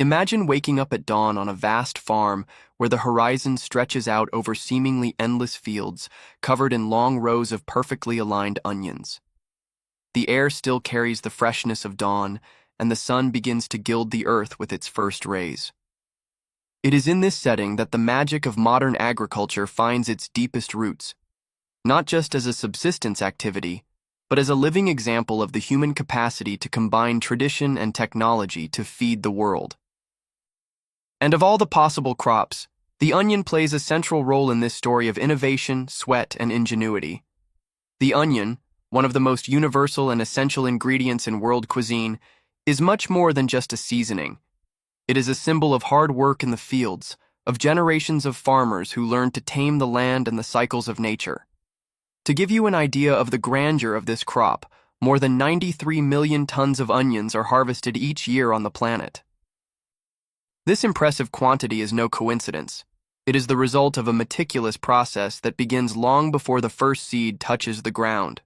Imagine waking up at dawn on a vast farm where the horizon stretches out over seemingly endless fields covered in long rows of perfectly aligned onions. The air still carries the freshness of dawn, and the sun begins to gild the earth with its first rays. It is in this setting that the magic of modern agriculture finds its deepest roots, not just as a subsistence activity, but as a living example of the human capacity to combine tradition and technology to feed the world. And of all the possible crops, the onion plays a central role in this story of innovation, sweat, and ingenuity. The onion, one of the most universal and essential ingredients in world cuisine, is much more than just a seasoning. It is a symbol of hard work in the fields, of generations of farmers who learned to tame the land and the cycles of nature. To give you an idea of the grandeur of this crop, more than 93 million tons of onions are harvested each year on the planet. This impressive quantity is no coincidence. It is the result of a meticulous process that begins long before the first seed touches the ground.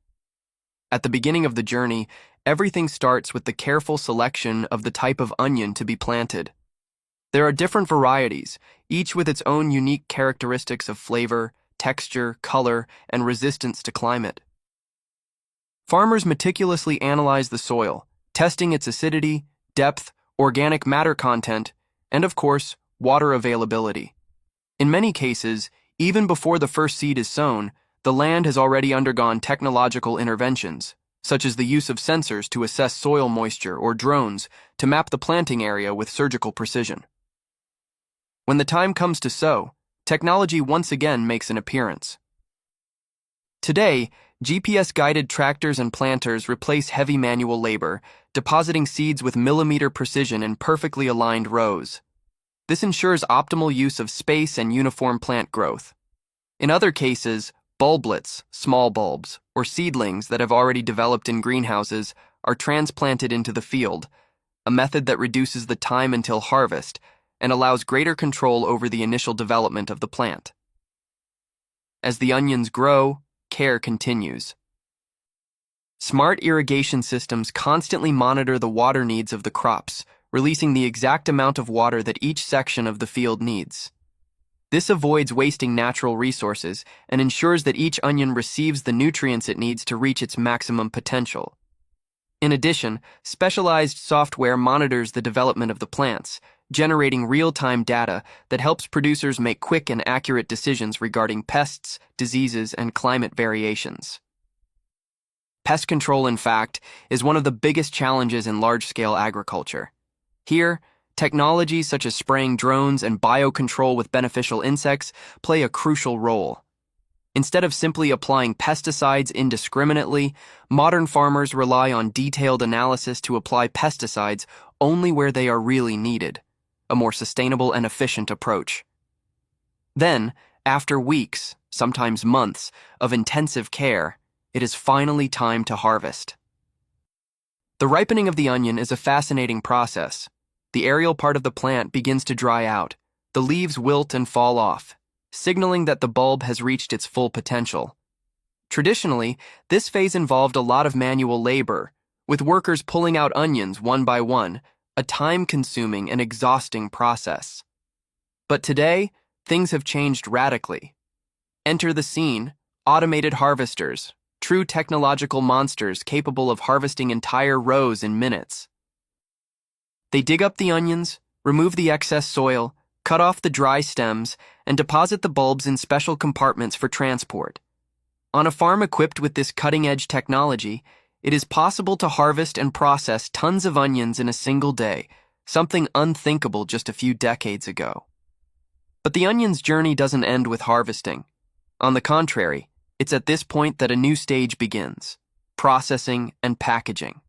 At the beginning of the journey, everything starts with the careful selection of the type of onion to be planted. There are different varieties, each with its own unique characteristics of flavor, texture, color, and resistance to climate. Farmers meticulously analyze the soil, testing its acidity, depth, organic matter content, and of course, water availability. In many cases, even before the first seed is sown, the land has already undergone technological interventions, such as the use of sensors to assess soil moisture or drones to map the planting area with surgical precision. When the time comes to sow, technology once again makes an appearance. Today, GPS-guided tractors and planters replace heavy manual labor, depositing seeds with millimeter precision in perfectly aligned rows. This ensures optimal use of space and uniform plant growth. In other cases, bulblets, small bulbs, or seedlings that have already developed in greenhouses are transplanted into the field, a method that reduces the time until harvest and allows greater control over the initial development of the plant. As the onions grow, care continues. Smart irrigation systems constantly monitor the water needs of the crops, releasing the exact amount of water that each section of the field needs. This avoids wasting natural resources and ensures that each onion receives the nutrients it needs to reach its maximum potential. In addition, specialized software monitors the development of the plants, generating real-time data that helps producers make quick and accurate decisions regarding pests, diseases, and climate variations. Pest control, in fact, is one of the biggest challenges in large-scale agriculture. Here, technologies such as spraying drones and biocontrol with beneficial insects play a crucial role. Instead of simply applying pesticides indiscriminately, modern farmers rely on detailed analysis to apply pesticides only where they are really needed, a more sustainable and efficient approach. Then, after weeks, sometimes months, of intensive care, it is finally time to harvest. The ripening of the onion is a fascinating process. The aerial part of the plant begins to dry out, the leaves wilt and fall off, signaling that the bulb has reached its full potential. Traditionally, this phase involved a lot of manual labor, with workers pulling out onions one by one, a time-consuming and exhausting process. But today, things have changed radically. Enter the scene, automated harvesters, true technological monsters capable of harvesting entire rows in minutes. They dig up the onions, remove the excess soil, cut off the dry stems, and deposit the bulbs in special compartments for transport. On a farm equipped with this cutting-edge technology, it is possible to harvest and process tons of onions in a single day, something unthinkable just a few decades ago. But the onion's journey doesn't end with harvesting. On the contrary, it's at this point that a new stage begins: processing and packaging.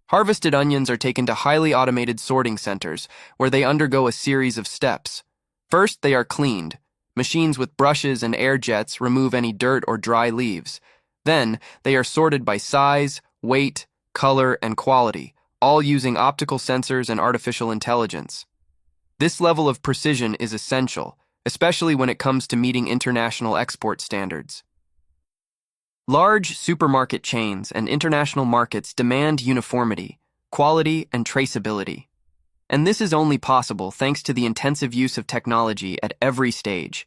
Harvested onions are taken to highly automated sorting centers, where they undergo a series of steps. First, they are cleaned. Machines with brushes and air jets remove any dirt or dry leaves. Then, they are sorted by size, weight, color, and quality, all using optical sensors and artificial intelligence. This level of precision is essential, especially when it comes to meeting international export standards. Large supermarket chains and international markets demand uniformity, quality, and traceability. And this is only possible thanks to the intensive use of technology at every stage.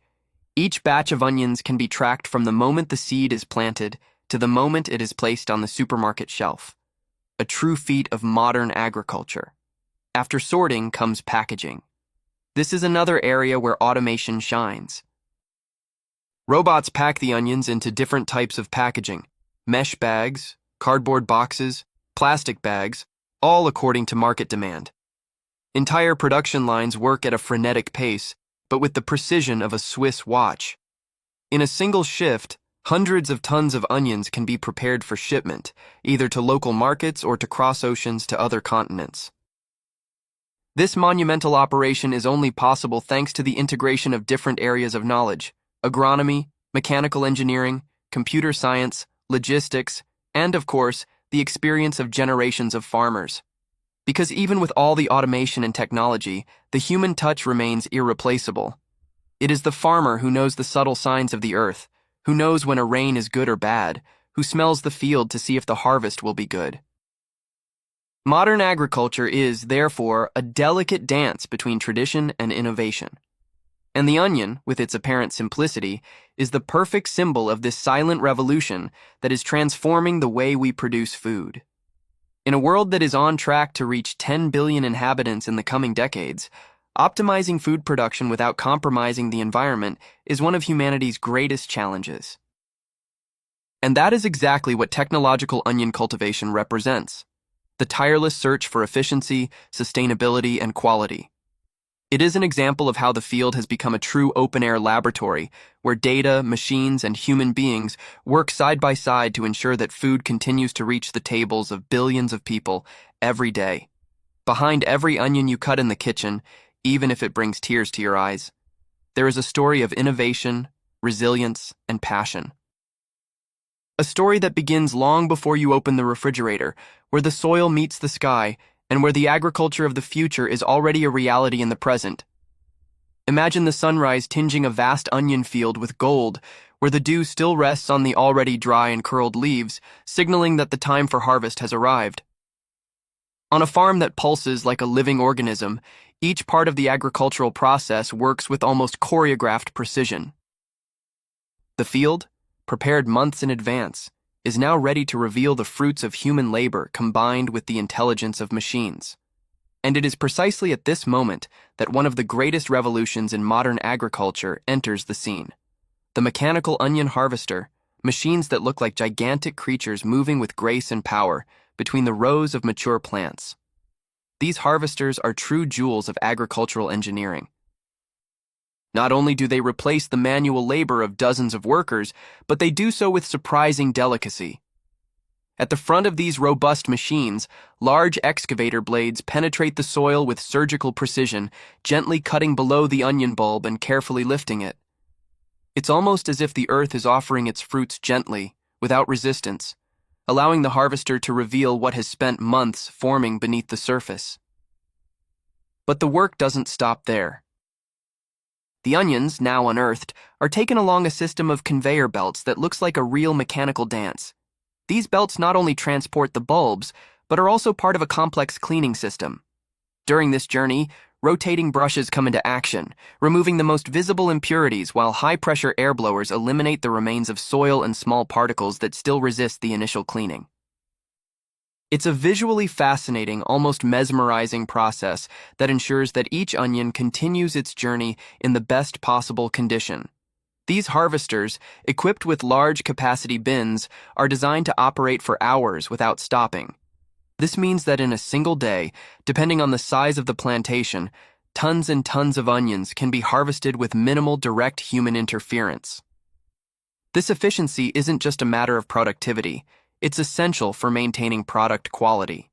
Each batch of onions can be tracked from the moment the seed is planted to the moment it is placed on the supermarket shelf. A true feat of modern agriculture. After sorting comes packaging. This is another area where automation shines. Robots pack the onions into different types of packaging: mesh bags, cardboard boxes, plastic bags, all according to market demand. Entire production lines work at a frenetic pace, but with the precision of a Swiss watch. In a single shift, hundreds of tons of onions can be prepared for shipment, either to local markets or to cross oceans to other continents. This monumental operation is only possible thanks to the integration of different areas of knowledge: agronomy, mechanical engineering, computer science, logistics, and, of course, the experience of generations of farmers. Because even with all the automation and technology, the human touch remains irreplaceable. It is the farmer who knows the subtle signs of the earth, who knows when a rain is good or bad, who smells the field to see if the harvest will be good. Modern agriculture is, therefore, a delicate dance between tradition and innovation. And the onion, with its apparent simplicity, is the perfect symbol of this silent revolution that is transforming the way we produce food. In a world that is on track to reach 10 billion inhabitants in the coming decades, optimizing food production without compromising the environment is one of humanity's greatest challenges. And that is exactly what technological onion cultivation represents: the tireless search for efficiency, sustainability, and quality. It is an example of how the field has become a true open-air laboratory where data, machines, and human beings work side by side to ensure that food continues to reach the tables of billions of people every day. Behind every onion you cut in the kitchen, even if it brings tears to your eyes, there is a story of innovation, resilience, and passion. A story that begins long before you open the refrigerator, where the soil meets the sky, and where the agriculture of the future is already a reality in the present. Imagine the sunrise tinging a vast onion field with gold, where the dew still rests on the already dry and curled leaves, signaling that the time for harvest has arrived. On a farm that pulses like a living organism, each part of the agricultural process works with almost choreographed precision. The field, prepared months in advance, is now ready to reveal the fruits of human labor combined with the intelligence of machines. And it is precisely at this moment that one of the greatest revolutions in modern agriculture enters the scene. The mechanical onion harvester, machines that look like gigantic creatures moving with grace and power between the rows of mature plants. These harvesters are true jewels of agricultural engineering. Not only do they replace the manual labor of dozens of workers, but they do so with surprising delicacy. At the front of these robust machines, large excavator blades penetrate the soil with surgical precision, gently cutting below the onion bulb and carefully lifting it. It's almost as if the earth is offering its fruits gently, without resistance, allowing the harvester to reveal what has spent months forming beneath the surface. But the work doesn't stop there. The onions, now unearthed, are taken along a system of conveyor belts that looks like a real mechanical dance. These belts not only transport the bulbs, but are also part of a complex cleaning system. During this journey, rotating brushes come into action, removing the most visible impurities while high-pressure air blowers eliminate the remains of soil and small particles that still resist the initial cleaning. It's a visually fascinating, almost mesmerizing process that ensures that each onion continues its journey in the best possible condition. These harvesters, equipped with large capacity bins, are designed to operate for hours without stopping. This means that in a single day, depending on the size of the plantation, tons and tons of onions can be harvested with minimal direct human interference. This efficiency isn't just a matter of productivity. It's essential for maintaining product quality.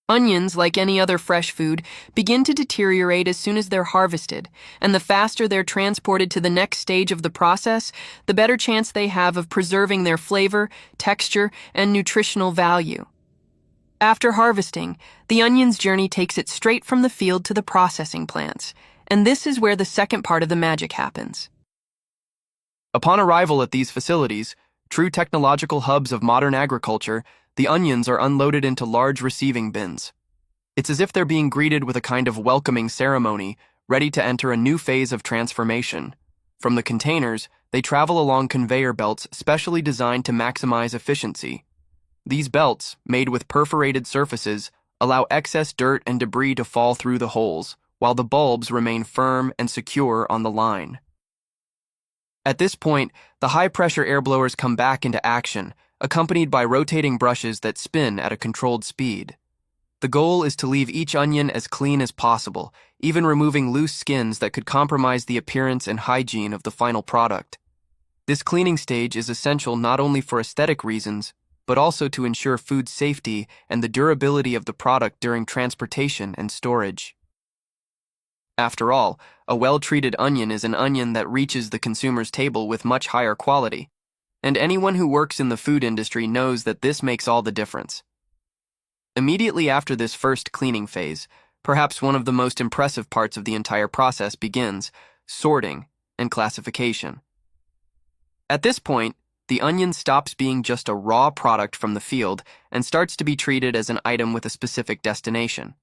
Onions, like any other fresh food, begin to deteriorate as soon as they're harvested, and the faster they're transported to the next stage of the process, the better chance they have of preserving their flavor, texture, and nutritional value. After harvesting, the onion's journey takes it straight from the field to the processing plants, and this is where the second part of the magic happens. Upon arrival at these facilities, true technological hubs of modern agriculture, the onions are unloaded into large receiving bins. It's as if they're being greeted with a kind of welcoming ceremony, ready to enter a new phase of transformation. From the containers, they travel along conveyor belts specially designed to maximize efficiency. These belts, made with perforated surfaces, allow excess dirt and debris to fall through the holes, while the bulbs remain firm and secure on the line. At this point, the high-pressure air blowers come back into action, accompanied by rotating brushes that spin at a controlled speed. The goal is to leave each onion as clean as possible, even removing loose skins that could compromise the appearance and hygiene of the final product. This cleaning stage is essential not only for aesthetic reasons, but also to ensure food safety and the durability of the product during transportation and storage. After all, a well-treated onion is an onion that reaches the consumer's table with much higher quality, and anyone who works in the food industry knows that this makes all the difference. Immediately after this first cleaning phase, perhaps one of the most impressive parts of the entire process begins: sorting and classification. At this point, the onion stops being just a raw product from the field and starts to be treated as an item with a specific destination.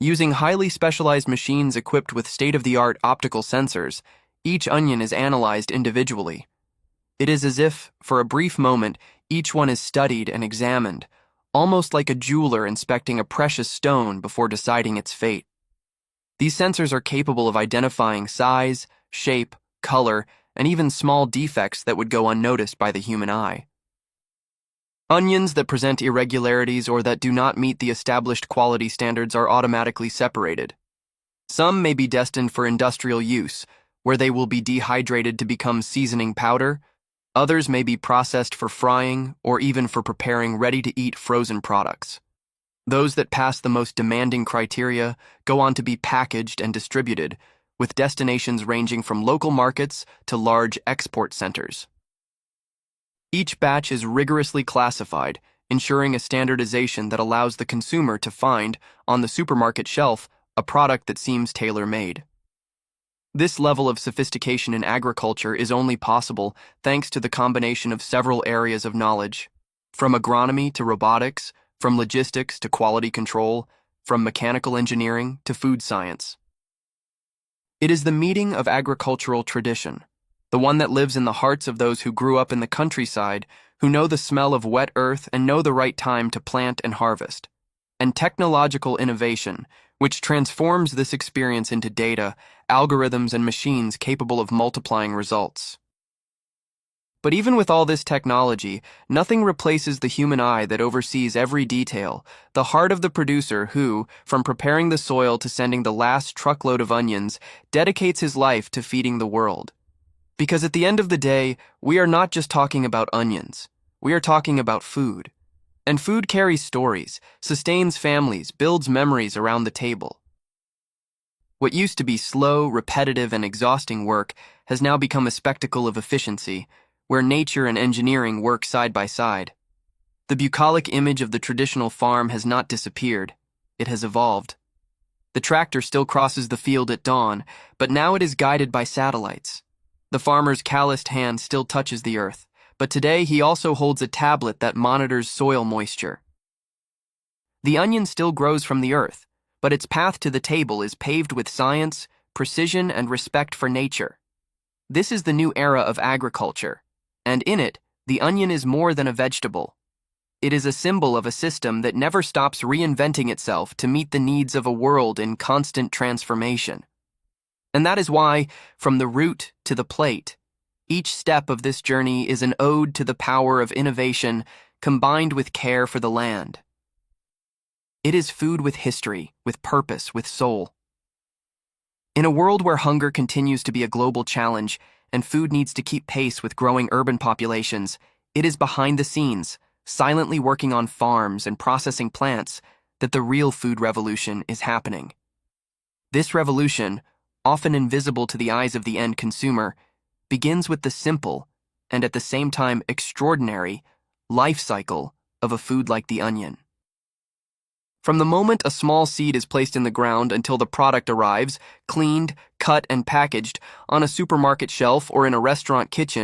Using highly specialized machines equipped with state-of-the-art optical sensors, each onion is analyzed individually. It is as if, for a brief moment, each one is studied and examined, almost like a jeweler inspecting a precious stone before deciding its fate. These sensors are capable of identifying size, shape, color, and even small defects that would go unnoticed by the human eye. Onions that present irregularities or that do not meet the established quality standards are automatically separated. Some may be destined for industrial use, where they will be dehydrated to become seasoning powder. Others may be processed for frying or even for preparing ready-to-eat frozen products. Those that pass the most demanding criteria go on to be packaged and distributed, with destinations ranging from local markets to large export centers. Each batch is rigorously classified, ensuring a standardization that allows the consumer to find, on the supermarket shelf, a product that seems tailor-made. This level of sophistication in agriculture is only possible thanks to the combination of several areas of knowledge, from agronomy to robotics, from logistics to quality control, from mechanical engineering to food science. It is the meeting of agricultural tradition, the one that lives in the hearts of those who grew up in the countryside, who know the smell of wet earth and know the right time to plant and harvest, and technological innovation, which transforms this experience into data, algorithms, and machines capable of multiplying results. But even with all this technology, nothing replaces the human eye that oversees every detail, the heart of the producer who, from preparing the soil to sending the last truckload of onions, dedicates his life to feeding the world. Because at the end of the day, we are not just talking about onions. We are talking about food. And food carries stories, sustains families, builds memories around the table. What used to be slow, repetitive, and exhausting work has now become a spectacle of efficiency, where nature and engineering work side by side. The bucolic image of the traditional farm has not disappeared. It has evolved. The tractor still crosses the field at dawn, but now it is guided by satellites. The farmer's calloused hand still touches the earth, but today he also holds a tablet that monitors soil moisture. The onion still grows from the earth, but its path to the table is paved with science, precision, and respect for nature. This is the new era of agriculture, and in it, the onion is more than a vegetable. It is a symbol of a system that never stops reinventing itself to meet the needs of a world in constant transformation. And that is why, from the root to the plate, each step of this journey is an ode to the power of innovation combined with care for the land. It is food with history, with purpose, with soul. In a world where hunger continues to be a global challenge and food needs to keep pace with growing urban populations, it is behind the scenes, silently working on farms and processing plants, that the real food revolution is happening. This revolution, often invisible to the eyes of the end consumer, begins with the simple, and at the same time extraordinary, life cycle of a food like the onion. From the moment a small seed is placed in the ground until the product arrives, cleaned, cut, and packaged, on a supermarket shelf or in a restaurant kitchen,